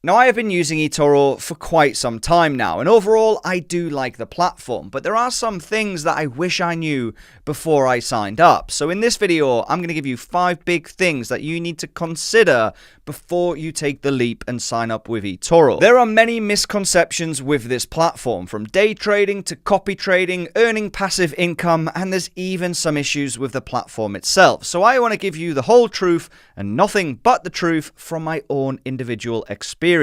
Now, I have been using eToro for quite some time now, and overall, I do like the platform, but there are some things that I wish I knew before I signed up. So in this video, I'm going to give you 5 big things that you need to consider before you take the leap and sign up with eToro. There are many misconceptions with this platform, from day trading to copy trading, earning passive income, and there's even some issues with the platform itself. So I want to give you the whole truth and nothing but the truth from my own individual experience.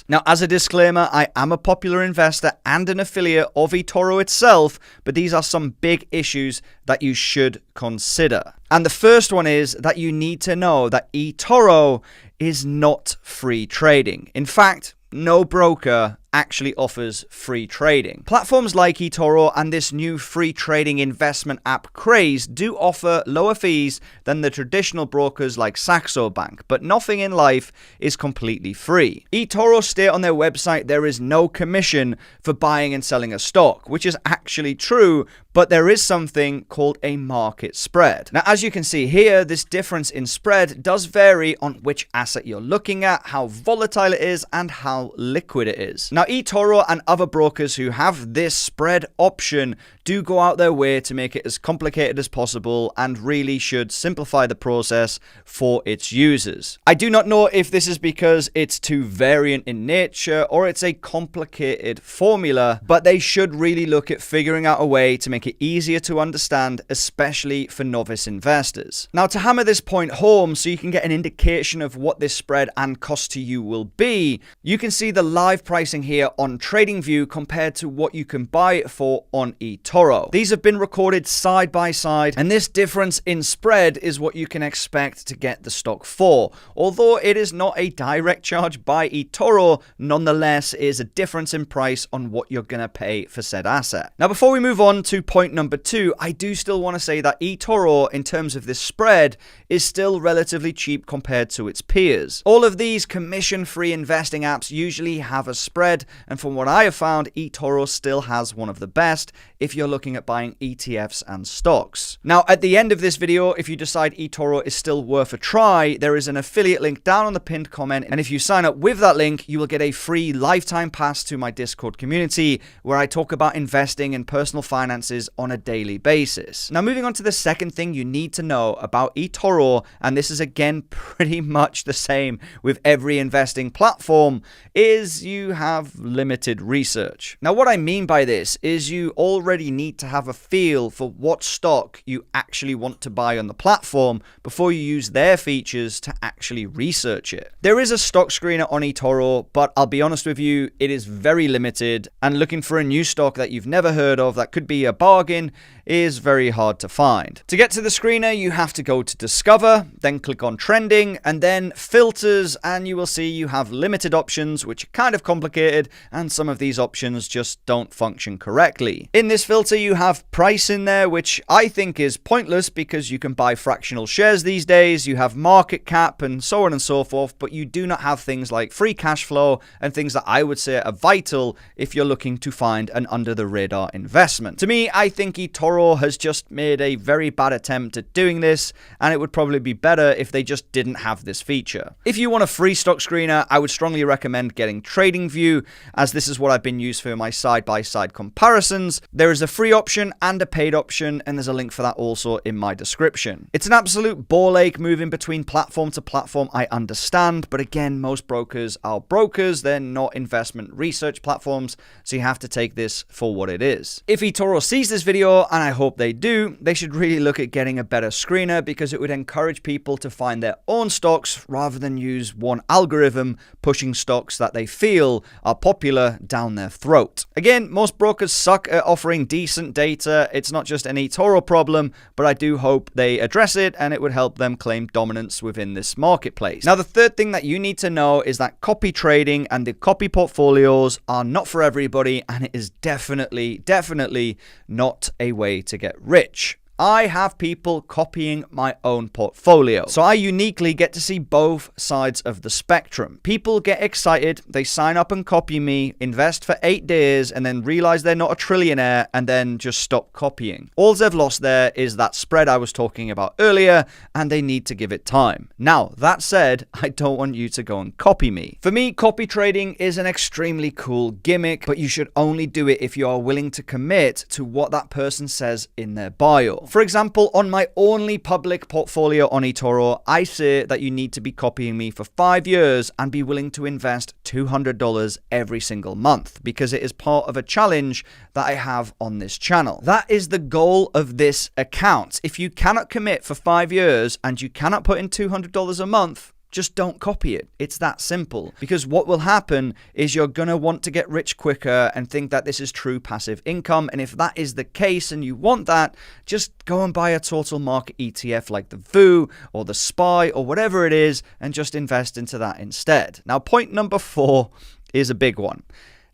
Now, as a disclaimer, I am a popular investor and an affiliate of eToro itself, but these are some big issues that you should consider. And the first one is that you need to know that eToro is not free trading. In fact, no broker actually offers free trading. Platforms like eToro and this new free trading investment app craze do offer lower fees than the traditional brokers like Saxo Bank, but nothing in life is completely free. eToro state on their website there is no commission for buying and selling a stock, which is actually true, but there is something called a market spread. Now, as you can see here, this difference in spread does vary on which asset you're looking at, how volatile it is, and how liquid it is. Now, eToro and other brokers who have this spread option do go out their way to make it as complicated as possible and really should simplify the process for its users. I do not know if this is because it's too variant in nature or it's a complicated formula, but they should really look at figuring out a way to make it easier to understand, especially for novice investors. Now, to hammer this point home so you can get an indication of what this spread and cost to you will be, you can see the live pricing here on TradingView compared to what you can buy it for on eToro. These have been recorded side by side, and this difference in spread is what you can expect to get the stock for. Although it is not a direct charge by eToro, nonetheless is a difference in price on what you're going to pay for said asset. Now, before we move on to point number 2, I do still want to say that eToro, in terms of this spread, is still relatively cheap compared to its peers. All of these commission-free investing apps usually have a spread, and from what I have found, eToro still has one of the best if you're looking at buying ETFs and stocks. Now, at the end of this video, if you decide eToro is still worth a try, there is an affiliate link down on the pinned comment, and if you sign up with that link, you will get a free lifetime pass to my Discord community where I talk about investing and personal finances on a daily basis. Now, moving on to the second thing you need to know about eToro, and this is again pretty much the same with every investing platform, is you have limited research. Now, what I mean by this is you already need to have a feel for what stock you actually want to buy on the platform before you use their features to actually research it. There is a stock screener on eToro, but I'll be honest with you, it is very limited, and looking for a new stock that you've never heard of that could be a bargain is very hard to find. To get to the screener, you have to go to Discover, then click on Trending, and then Filters, and you will see you have limited options, which are kind of complicated, and some of these options just don't function correctly. In this filter, you have price in there, which I think is pointless because you can buy fractional shares these days, you have market cap, and so on and so forth, but you do not have things like free cash flow and things that I would say are vital if you're looking to find an under-the-radar investment. To me, I think eToro has just made a very bad attempt at doing this, and it would probably be better if they just didn't have this feature. If you want a free stock screener, I would strongly recommend getting TradingView, as this is what I've been used for my side-by-side comparisons. There is a free option and a paid option, and there's a link for that also in my description. It's an absolute ball ache moving between platform to platform, I understand, but again, most brokers are brokers, they're not investment research platforms, so you have to take this for what it is. If eToro sees this video, and I hope they do, they should really look at getting a better screener because it would encourage people to find their own stocks rather than use one algorithm pushing stocks that they feel are popular down their throat. Again, most brokers suck at offering decent data. It's not just an eToro problem, but I do hope they address it and it would help them claim dominance within this marketplace. Now, the third thing that you need to know is that copy trading and the copy portfolios are not for everybody, and it is definitely not a way to get rich. I have people copying my own portfolio. So I uniquely get to see both sides of the spectrum. People get excited, they sign up and copy me, invest for 8 days, and then realize they're not a trillionaire and then just stop copying. All they've lost there is that spread I was talking about earlier, and they need to give it time. Now, that said, I don't want you to go and copy me. For me, copy trading is an extremely cool gimmick, but you should only do it if you are willing to commit to what that person says in their bio. For example, on my only public portfolio on eToro, I say that you need to be copying me for 5 years and be willing to invest $200 every single month because it is part of a challenge that I have on this channel. That is the goal of this account. If you cannot commit for 5 years and you cannot put in $200 a month, just don't copy it. It's that simple. Because what will happen is you're going to want to get rich quicker and think that this is true passive income. And if that is the case and you want that, just go and buy a total market ETF like the VU or the SPY or whatever it is and just invest into that instead. Now, point number 4 is a big one.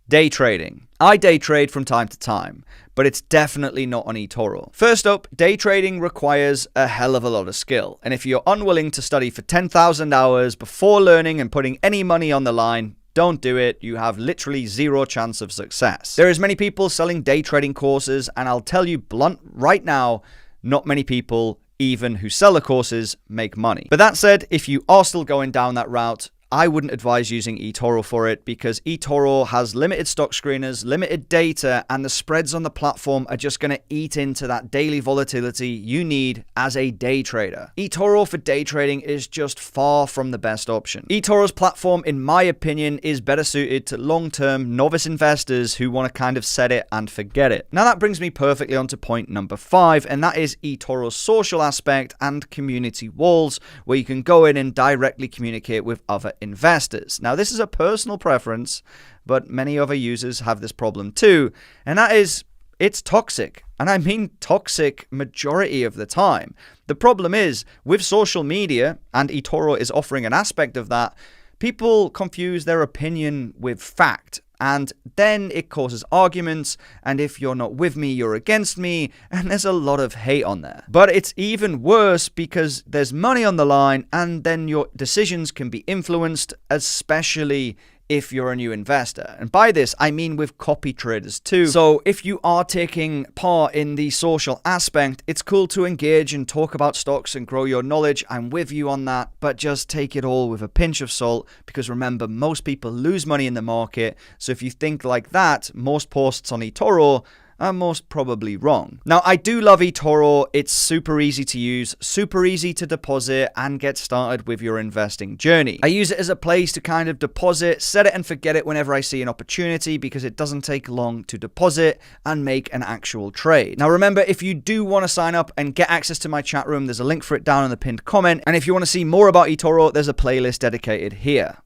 Day trading. I day trade from time to time, but it's definitely not on eToro. First up, day trading requires a hell of a lot of skill. And if you're unwilling to study for 10,000 hours before learning and putting any money on the line, don't do it. You have literally zero chance of success. There is many people selling day trading courses, and I'll tell you blunt right now, not many people, even who sell the courses, make money. But that said, if you are still going down that route, I wouldn't advise using eToro for it because eToro has limited stock screeners, limited data, and the spreads on the platform are just going to eat into that daily volatility you need as a day trader. eToro for day trading is just far from the best option. eToro's platform, in my opinion, is better suited to long-term novice investors who want to kind of set it and forget it. Now that brings me perfectly onto point number 5, and that is eToro's social aspect and community walls, where you can go in and directly communicate with other investors. Now, this is a personal preference, but many other users have this problem too, and that is it's toxic. And I mean toxic majority of the time. The problem is, with social media, and eToro is offering an aspect of that, people confuse their opinion with fact. And then it causes arguments, and if you're not with me, you're against me, and there's a lot of hate on there. But it's even worse because there's money on the line, and then your decisions can be influenced, especially if you're a new investor. And by this, I mean with copy traders too. So if you are taking part in the social aspect, it's cool to engage and talk about stocks and grow your knowledge. I'm with you on that, but just take it all with a pinch of salt, because remember, most people lose money in the market. So if you think like that, most posts on eToro are most probably wrong. Now, I do love eToro. It's super easy to use, super easy to deposit and get started with your investing journey. I use it as a place to kind of deposit, set it and forget it whenever I see an opportunity, because it doesn't take long to deposit and make an actual trade. Now, remember, if you do want to sign up and get access to my chat room, there's a link for it down in the pinned comment. And if you want to see more about eToro, there's a playlist dedicated here.